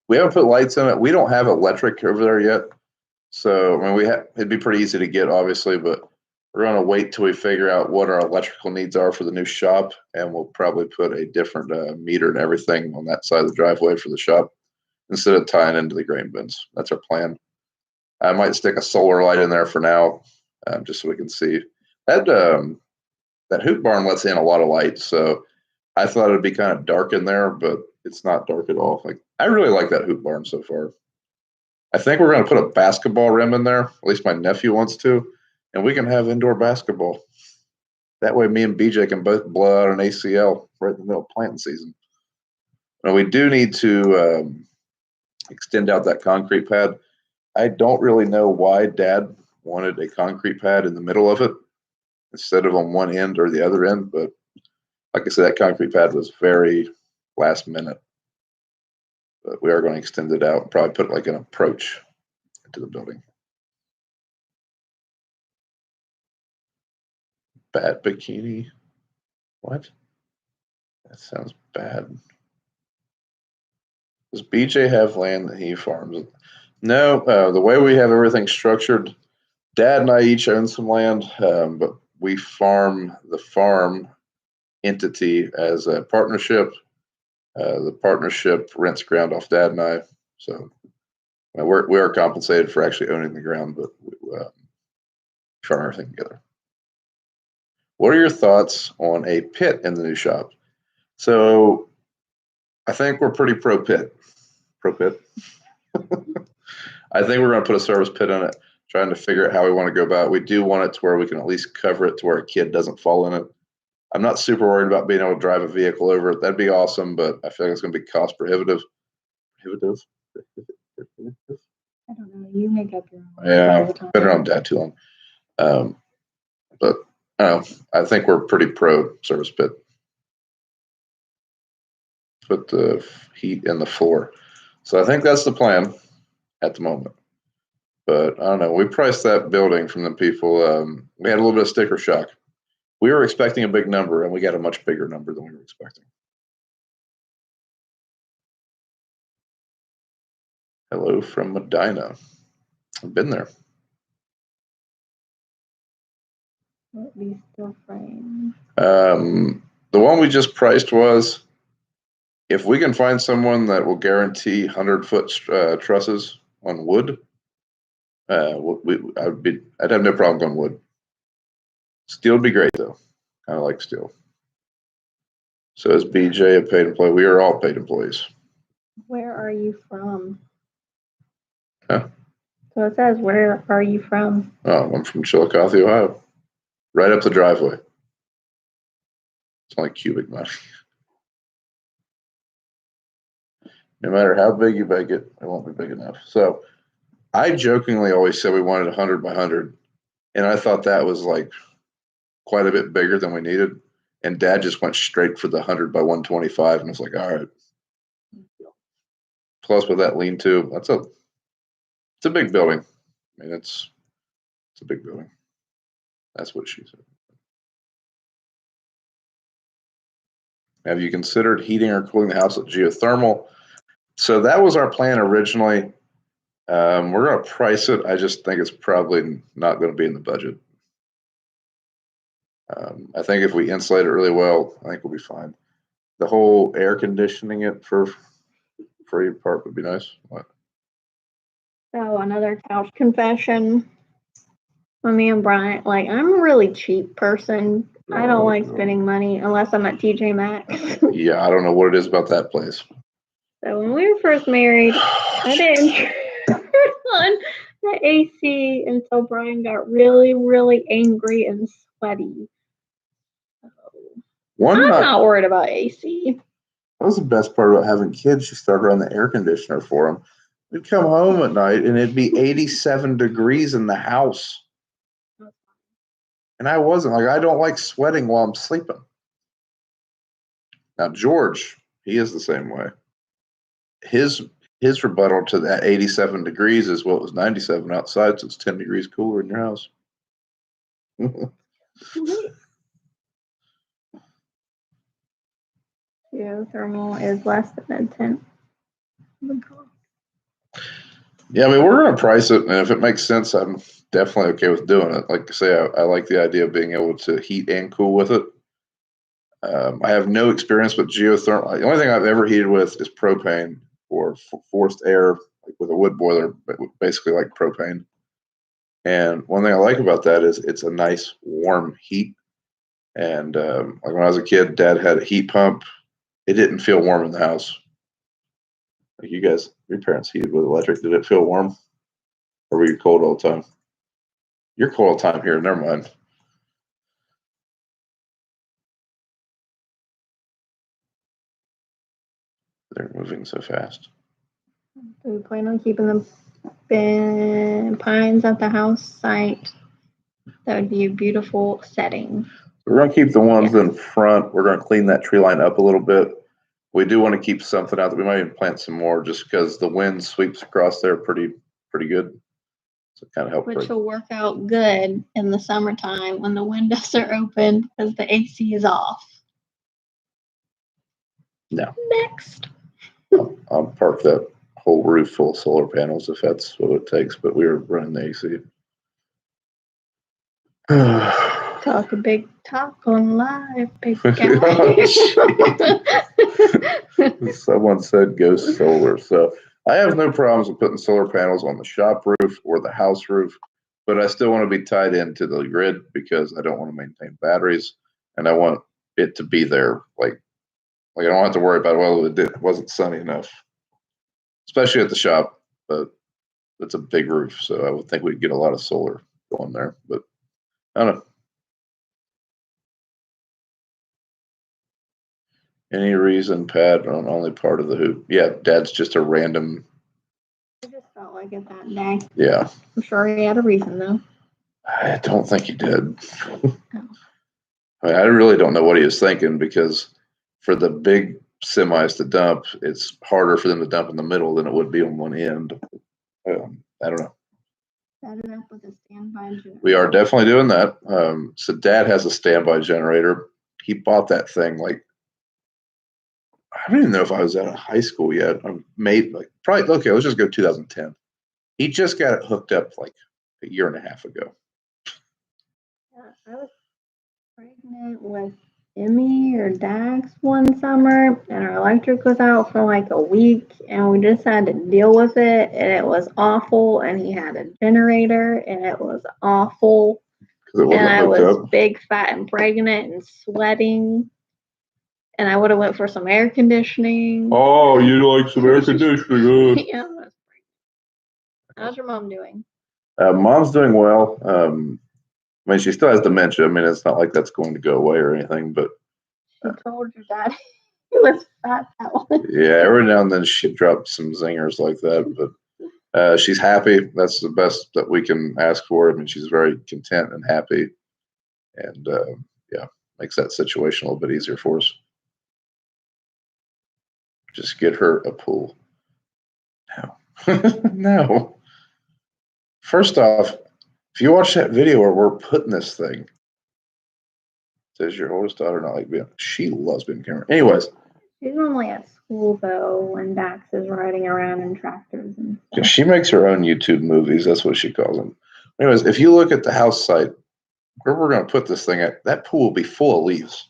We haven't put lights in it. We don't have electric over there yet. So, I mean, it'd be pretty easy to get, obviously, but we're going to wait till we figure out what our electrical needs are for the new shop, and we'll probably put a different meter and everything on that side of the driveway for the shop instead of tying into the grain bins. That's our plan. I might stick a solar light in there for now, just so we can see. That hoop barn lets in a lot of light, so I thought it'd be kind of dark in there, but it's not dark at all. Like, I really like that hoop barn so far. I think we're going to put a basketball rim in there. At least my nephew wants to, and we can have indoor basketball. That way, me and BJ can both blow out an ACL right in the middle of planting season. Now, we do need to extend out that concrete pad. I don't really know why Dad wanted a concrete pad in the middle of it instead of on one end or the other end, but like I said, that concrete pad was very last minute. But we are going to extend it out and probably put like an approach into the building. Bad bikini. What? That sounds bad. Does BJ have land that he farms? No, the way we have everything structured, Dad and I each own some land, but we farm the farm entity as a partnership. The partnership rents ground off Dad and I, so we are compensated for actually owning the ground, but we farm everything together. What are your thoughts on a pit in the new shop? So I think we're pretty pro pit. Pro pit. I think we're going to put a service pit in it, trying to figure out how we want to go about it. We do want it to where we can at least cover it to where a kid doesn't fall in it. I'm not super worried about being able to drive a vehicle over it. That'd be awesome, but I feel like it's going to be cost prohibitive. Prohibitive? I don't know. You make up your own. Yeah, been around Dad too long. But I don't know. I think we're pretty pro service pit. Put the heat in the floor. So I think that's the plan at the moment. But I don't know. We priced that building from the people. We had a little bit of sticker shock. We were expecting a big number, and we got a much bigger number than we were expecting. Hello from Medina. I've been there. Lease steel frame. The one we just priced was, if we can find someone that will guarantee 100-foot trusses on wood, I'd have no problem going wood. Steel would be great though. I like steel. So is BJ a paid employee? We are all paid employees. Where are you from? Huh? So it says, where are you from? Oh, I'm from Chillicothe, Ohio. Right up the driveway. It's only cubic money. No matter how big you make it, it won't be big enough. So I jokingly always said we wanted 100 by 100. And I thought that was like quite a bit bigger than we needed. And Dad just went straight for the 100 by 125. And I was like, all right. Plus with that lean-to, it's a big building. I mean, it's a big building. That's what she said. Have you considered heating or cooling the house with geothermal? So that was our plan originally. We're going to price it. I just think it's probably not going to be in the budget. I think if we insulate it really well, I think we'll be fine. The whole air conditioning it for free part would be nice. What? So another couch confession for me and Brian. Like, I'm a really cheap person. I don't like spending money unless I'm at TJ Maxx. Yeah, I don't know what it is about that place. So when we were first married, I didn't turn on the AC until Brian got really, really angry and sweaty. I'm not worried about AC. That was the best part about having kids. You started on the air conditioner for them. We'd come home at night and it'd be 87 degrees in the house. And I wasn't like, I don't like sweating while I'm sleeping. Now George, he is the same way. His rebuttal to that 87 degrees is, well, it was 97 outside, so it's 10 degrees cooler in your house. Geothermal is less than a tenth. Yeah, I mean, we're going to price it, and if it makes sense, I'm definitely okay with doing it. Like I say, I like the idea of being able to heat and cool with it. I have no experience with geothermal. The only thing I've ever heated with is propane or forced air, like with a wood boiler, but basically like propane. And one thing I like about that is it's a nice warm heat. And like when I was a kid, Dad had a heat pump. It didn't feel warm in the house. Like you guys, your parents heated with electric. Did it feel warm? Or were you cold all the time? You're cold all the time here. Never mind. They're moving so fast. Do we plan on keeping the pines at the house site? That would be a beautiful setting. We're going to keep the ones in front. We're going to clean that tree line up a little bit. We do want to keep something out that we might even plant some more just because the wind sweeps across there pretty good. So it kind of helps. Which will work out good in the summertime when the windows are open because the AC is off. No. Next. I'll park that whole roof full of solar panels if that's what it takes, but we were running the AC. Talk a big talk on live, big Someone said go solar. So I have no problems with putting solar panels on the shop roof or the house roof, but I still want to be tied into the grid because I don't want to maintain batteries and I want it to be there. Like I don't have to worry about, well, it wasn't sunny enough, especially at the shop, but it's a big roof. So I would think we'd get a lot of solar going there, but I don't know. Any reason, Pat, on only part of the hoop? Yeah, Dad's just a random. I just felt like it that day. Yeah. I'm sure he had a reason, though. I don't think he did. I mean, I really don't know what he was thinking because for the big semis to dump, it's harder for them to dump in the middle than it would be on one end. I don't know. Set it up with a standby generator. We are definitely doing that. So Dad has a standby generator. He bought that thing like, I don't even know if I was out of high school yet. I'm probably, okay, let's just go 2010. He just got it hooked up like a year and a half ago. Yeah, I was pregnant with Emmy or Dax one summer, and our electric was out for like a week, and we just had to deal with it, and it was awful. And he had a generator, and it was awful. And I was big, fat, and pregnant, and sweating. And I would have went for some air conditioning. Oh, you like some air conditioning? Yeah. How's your mom doing? Mom's doing well. I mean, she still has dementia. I mean, it's not like that's going to go away or anything, but. She told your dad he was fat that one. Yeah, every now and then she drops some zingers like that, but she's happy. That's the best that we can ask for. I mean, she's very content and happy, and yeah, makes that situation a little bit easier for us. Just get her a pool. No. No. First off, if you watch that video where we're putting this thing, it says your oldest daughter not like being, she loves being camera. Anyways. She's normally at school though when Dax is riding around in tractors and stuff. Yeah, she makes her own YouTube movies. That's what she calls them. Anyways, if you look at the house site, where we're going to put this thing at, that pool will be full of leaves.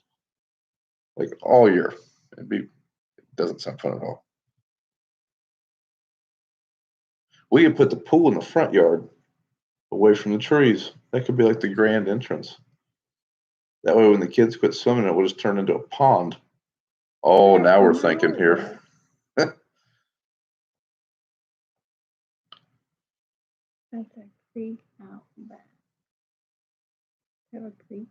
Like all year. It doesn't sound fun at all. We could put the pool in the front yard away from the trees. That could be like the grand entrance. That way when the kids quit swimming, it will just turn into a pond. Oh, now we're thinking here. That's a creek out back. Have a creek?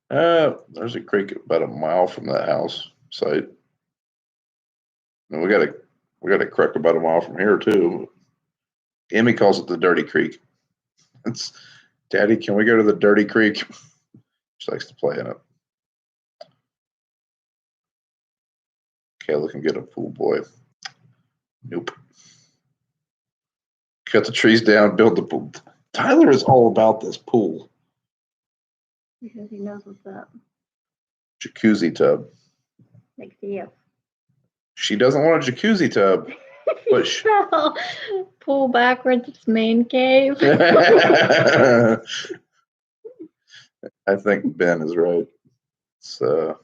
There's a creek about a mile from that house site. And we got a creek about a mile from here too. Emmy calls it the Dirty Creek. It's, Daddy, can we go to the Dirty Creek? She likes to play in it. Kayla can get a pool boy. Nope. Cut the trees down, build the pool. Tyler is all about this pool. Because he knows what's up. Jacuzzi tub. Like the She doesn't want a jacuzzi tub. But pull backwards, it's man cave. I think Ben is right. So,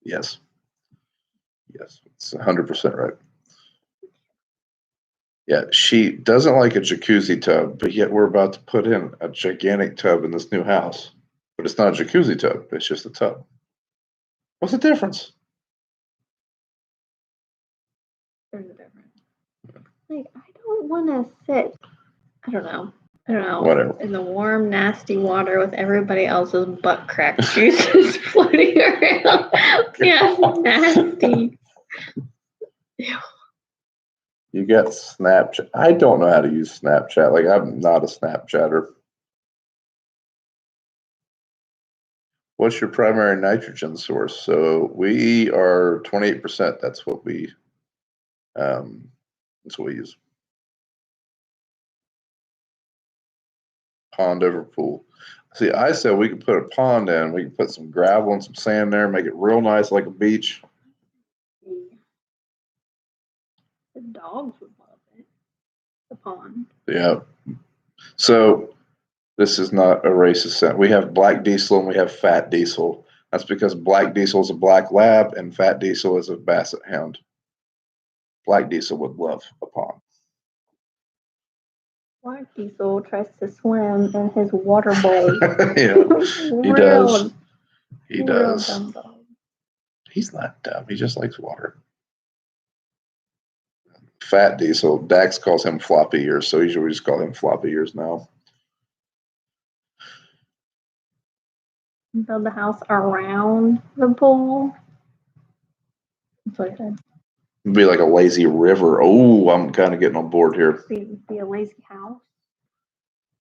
yes. Yes, it's 100% right. Yeah, she doesn't like a jacuzzi tub, but yet we're about to put in a gigantic tub in this new house. But it's not a jacuzzi tub, it's just a tub. What's the difference? There's a difference. Like, I don't want to sit, I don't know. Whatever. In the warm, nasty water with everybody else's butt crack juices floating around. Yeah, nasty. Ew. You got Snapchat. I don't know how to use Snapchat. Like, I'm not a Snapchatter. What's your primary nitrogen source? So we are 28%. That's what we use. Pond over pool. See, I said we could put a pond in. We could put some gravel and some sand there, make it real nice like a beach. The dogs would love it. The pond. Yeah. So this is not a racist sentence. We have black diesel and we have fat diesel. That's because black diesel is a black lab and fat diesel is a basset hound. Black diesel would love a pond. Black Diesel tries to swim in his water bowl. Yeah, he does. He does. Dumb dog. He's not dumb. He just likes water. Fat Diesel. Dax calls him floppy ears, so we just call him floppy ears now. Build the house around the pool. That's what I said. It'd be like a lazy river. Oh, I'm kind of getting on board here. Be a lazy house.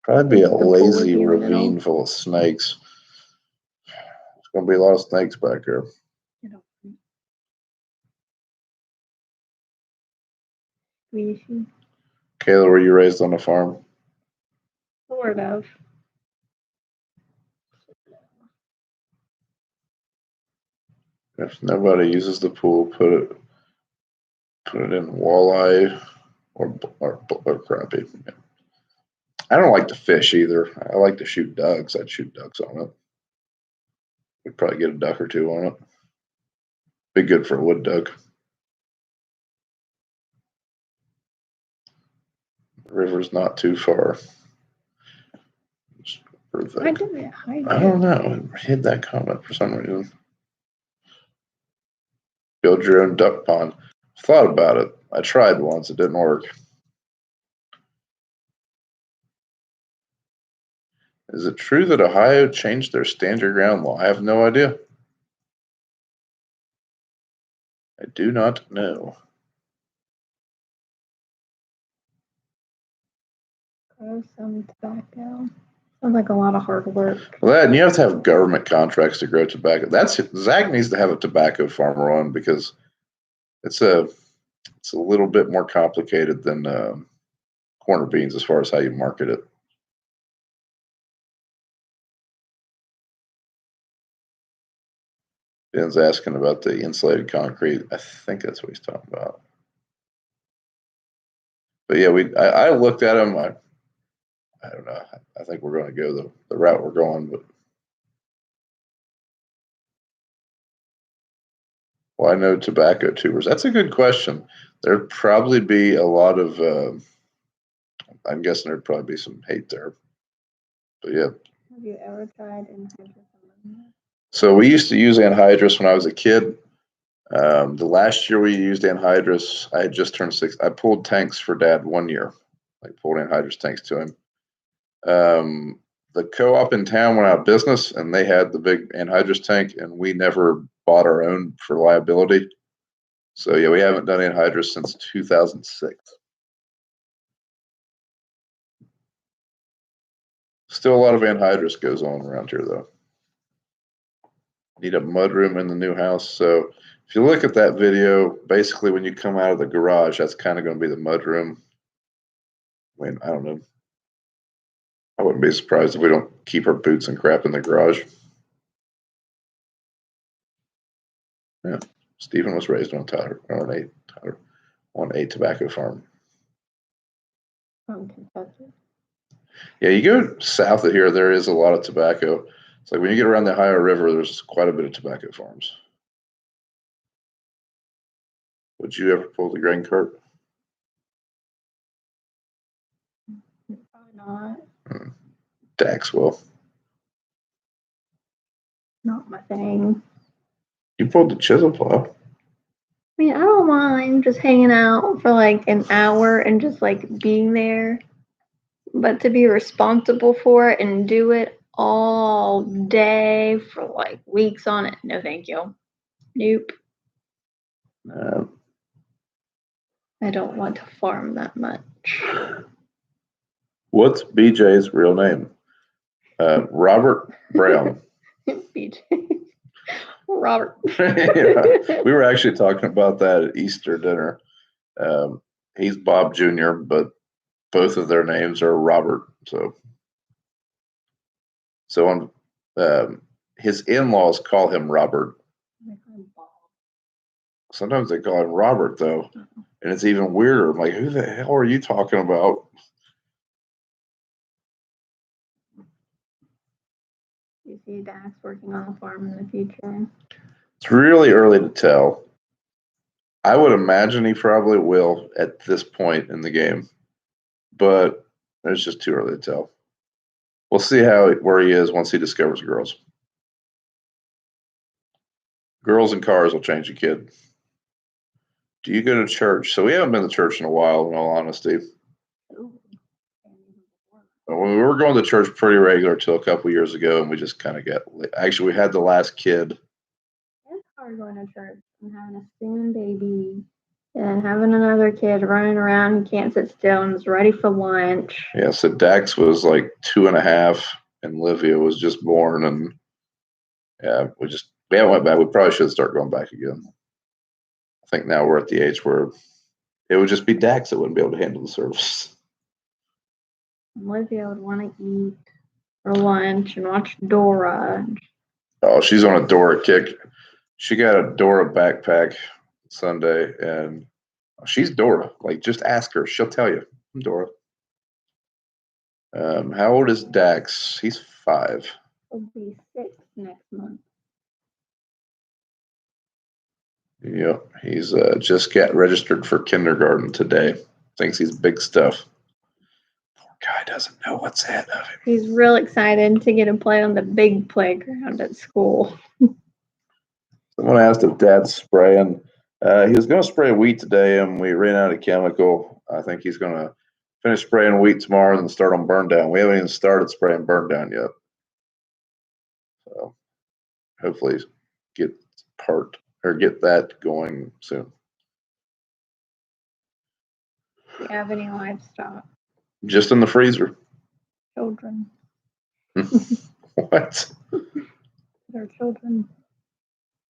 Probably be a The pool would lazy be in the ravine middle. full of snakes. There's going to be a lot of snakes back there. Kayla, were you raised on a farm? Sort of. If nobody uses the pool, put it in walleye or crappie. Yeah. I don't like to fish either. I like to shoot ducks. I'd shoot ducks on it. We'd probably get a duck or two on it. Be good for a wood duck. The river's not too far. Why did it hide? I don't know. I hid that comment for some reason. Build your own duck pond. Thought about it. I tried once. It didn't work. Is it true that Ohio changed their stand your ground law? I have no idea. I do not know. Grow some tobacco. Sounds like a lot of hard work. Well, and you have to have government contracts to grow tobacco. Zach needs to have a tobacco farmer on because it's a little bit more complicated than corn or beans as far as how you market it. Ben's asking about the insulated concrete. I think that's what he's talking about. But yeah, I looked at him. I don't know. I think we're going to go the route we're going. But why no tobacco tubers? That's a good question. There'd probably be a lot of. I'm guessing there'd probably be some hate there. But yeah. Have you ever tried anhydrous ammonia? So we used to use anhydrous when I was a kid. The last year we used anhydrous, I had just turned 6. I pulled tanks for Dad 1 year. Like pulled anhydrous tanks to him. The co-op in town went out of business, and they had the big anhydrous tank, and we never bought our own for liability. So yeah, we haven't done anhydrous since 2006. Still a lot of anhydrous goes on around here, though. Need a mud room in the new house. So If you look at that video, basically when you come out of the garage, that's kind of going to be the mud room. I mean, I don't know. I wouldn't be surprised if we don't keep our boots and crap in the garage. Yeah. Stephen was raised on a tobacco farm. From Kentucky. Yeah, you go south of here, there is a lot of tobacco. It's like when you get around the Ohio River, there's quite a bit of tobacco farms. Would you ever pull the grain cart? Probably not. Dax will. Not my thing. You pulled the chisel plow. I mean, I don't mind just hanging out for like an hour and just like being there. But to be responsible for it and do it all day for like weeks on it, no thank you. Nope. I don't want to farm that much. What's BJ's real name? Robert Brown. BJ. Robert. Yeah, we were actually talking about that at Easter dinner. He's Bob Jr., but both of their names are Robert. So on his in-laws call him Robert. Sometimes they call him Robert though, and it's even weirder. I'm like, who the hell are you talking about? You see Dax working on a farm in the future? It's really early to tell. I would imagine he probably will at this point in the game, but it's just too early to tell. We'll see where he is once he discovers girls. Girls and cars will change a kid. Do you go to church? So we haven't been to church in a while, in all honesty. We were going to church pretty regular till a couple years ago, and we just kind of got. Actually, we had the last kid. It's hard going to church and having a singing baby and having another kid running around and can't sit still and is ready for lunch. Yeah, so Dax was like 2.5, and Livia was just born, and yeah, we haven't went back. We probably should start going back again. I think now we're at the age where it would just be Dax that wouldn't be able to handle the service. Olivia would want to eat for lunch and watch Dora. Oh, she's on a Dora kick. She got a Dora backpack Sunday, and she's Dora. Like, just ask her. She'll tell you. I'm Dora. How old is Dax? He's 5. He'll be 6 next month. Yep, he's just got registered for kindergarten today. Thinks he's big stuff. Guy doesn't know what's ahead of him. He's real excited to get to play on the big playground at school. Someone asked if Dad's spraying. He was going to spray wheat today, and we ran out of chemical. I think he's going to finish spraying wheat tomorrow and start on burn down. We haven't even started spraying burn down yet. So hopefully get that going soon. Do you have any livestock? Just in the freezer. Children. What? They're children.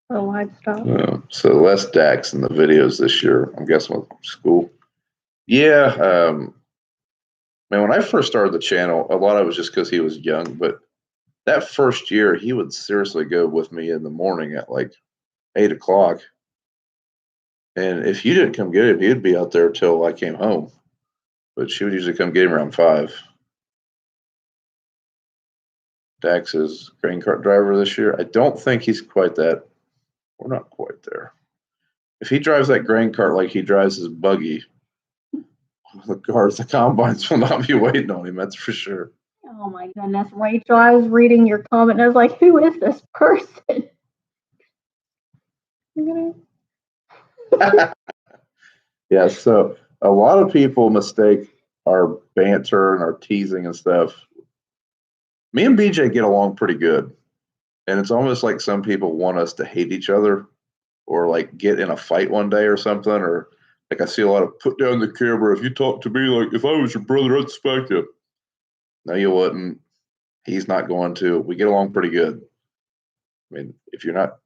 Or livestock. So less Dax in the videos this year. I'm guessing with school. Yeah. Man, when I first started the channel, a lot of it was just because he was young. But that first year, he would seriously go with me in the morning at like 8 o'clock. And if you didn't come get him, he'd be out there till I came home. But she would usually come get him around 5. Dax is grain cart driver this year. I don't think he's quite that. We're not quite there. If he drives that grain cart like he drives his buggy, the combines will not be waiting on him. That's for sure. Oh my goodness, Rachel! I was reading your comment. And I was like, "Who is this person?" Yeah. So a lot of people mistake our banter and our teasing and stuff. Me and BJ get along pretty good. And it's almost like some people want us to hate each other or like get in a fight one day or something. Or like I see a lot of put down the camera. If you talk to me like if I was your brother, I'd smack you. No, you wouldn't. He's not going to. We get along pretty good. I mean, if you're not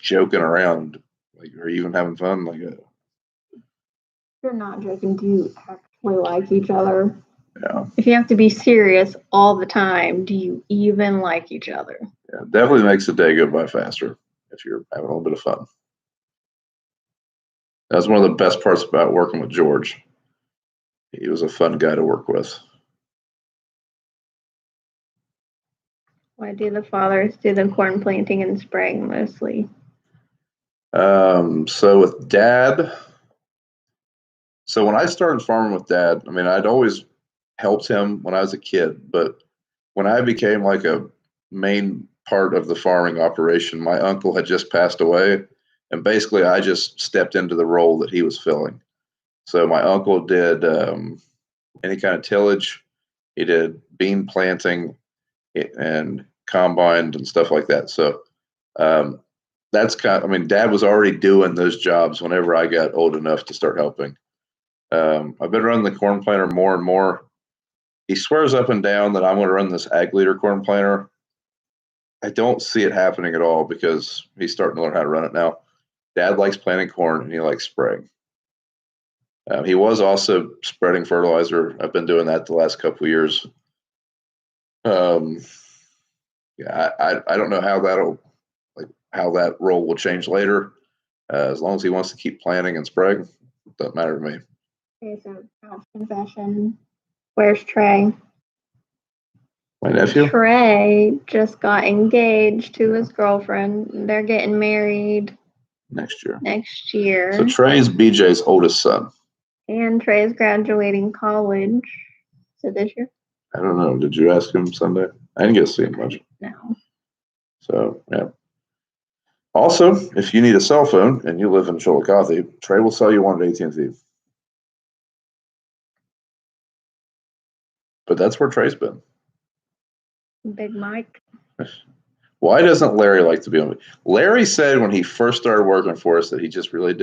joking around, Like, are you even having fun? Like, You're not joking. Do you actually like each other? yeah. If you have to be serious all the time, do you even like each other? Yeah, definitely makes the day go by faster if you're having a little bit of fun. That's one of the best parts about working with George. He was a fun guy to work with. Why do the fathers do the corn planting and spraying mostly? So with Dad, so when I started farming with Dad, I mean, I'd always helped him when I was a kid, but when I became like a main part of the farming operation, my uncle had just passed away, and basically I just stepped into the role that he was filling. So my uncle did any kind of tillage, he did bean planting and combined and stuff like that. So um, that's kind of, I mean, Dad was already doing those jobs whenever I got old enough to start helping. I've been running the corn planter more and more. He swears up and down that I'm going to run this ag leader corn planter. I don't see it happening at all because he's starting to learn how to run it now. Dad likes planting corn and he likes spraying. He was also spreading fertilizer. I've been doing that the last couple of years. Yeah, I don't know how that role will change later. As long as he wants to keep planting and spraying, it doesn't matter to me. Okay, so confession. Where's Trey? My nephew? Trey just got engaged to his girlfriend. They're getting married Next year. next year. So Trey's BJ's oldest son. And Trey's graduating college. So this year? I don't know. Did you ask him Sunday? I didn't get to see him much. No. So, yeah. Also, if you need a cell phone and you live in Chillicothe, Trey will sell you one at AT&T. But that's where Trey's been. Big Mike. Why doesn't Larry like to be on? Larry said when he first started working for us that he just really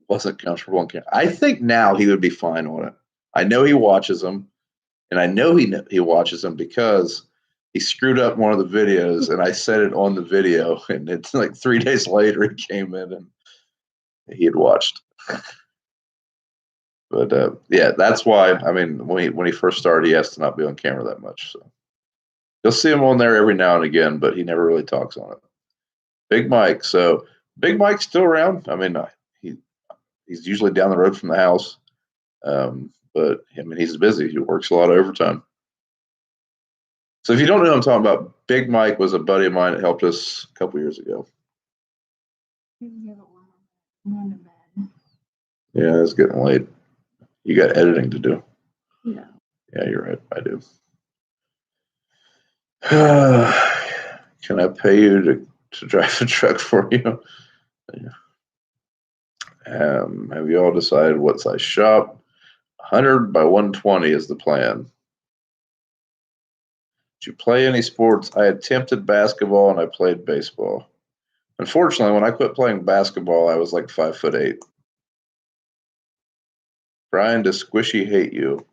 wasn't comfortable on camera. I think now he would be fine on it. I know he watches them, and I know he watches them because he screwed up one of the videos, and I said it on the video, and it's like 3 days later he came in and he had watched. But yeah, that's why. I mean, when he first started, he asked to not be on camera that much. So you'll see him on there every now and again, but he never really talks on it. Big Mike. So Big Mike's still around. I mean, he's usually down the road from the house, but I mean, he's busy. He works a lot of overtime. So if you don't know who I'm talking about, Big Mike was a buddy of mine that helped us a couple years ago. Yeah, it's getting late. You got editing to do. No. Yeah, you're right. I do. Can I pay you to drive the truck for you? Have you all decided what size shop? 100 by 120 is the plan. Did you play any sports? I attempted basketball and I played baseball. Unfortunately, when I quit playing basketball, I was like 5'8". Brian, does Squishy hate you?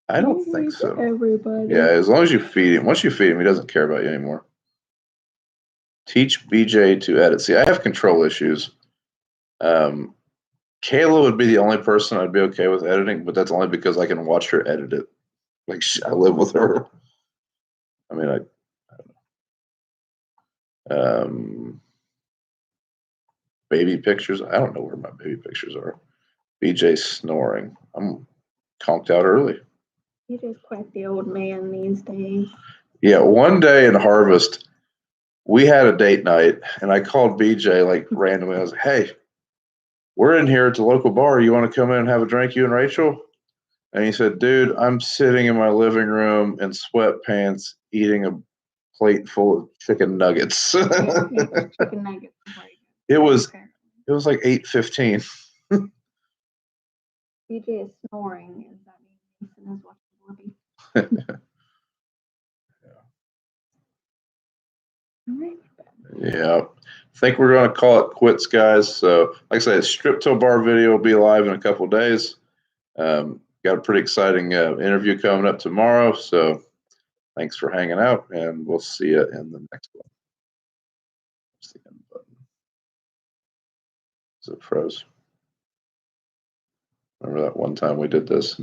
I don't think so. Everybody. Yeah, as long as you feed him. Once you feed him, he doesn't care about you anymore. Teach BJ to edit. See, I have control issues. Kayla would be the only person I'd be okay with editing, but that's only because I can watch her edit it. Like I live with her. I mean, I baby pictures. I don't know where my baby pictures are. BJ snoring. I'm conked out early. BJ's quite the old man these days. Yeah, one day in Harvest, we had a date night, and I called BJ like randomly. I was like, "Hey, we're in here at the local bar. You want to come in and have a drink, you and Rachel?" And he said, "Dude, I'm sitting in my living room in sweatpants eating a plate full of chicken nuggets." Chicken nuggets. It was like 8:15. BJ is snoring. Is that Mason is watching Libby? Yeah. I think we're going to call it quits, guys. So, like I said, Strip Till Bar video will be live in a couple of days. Got a pretty exciting interview coming up tomorrow. So, thanks for hanging out, and we'll see you in the next one. It froze. Remember that one time we did this and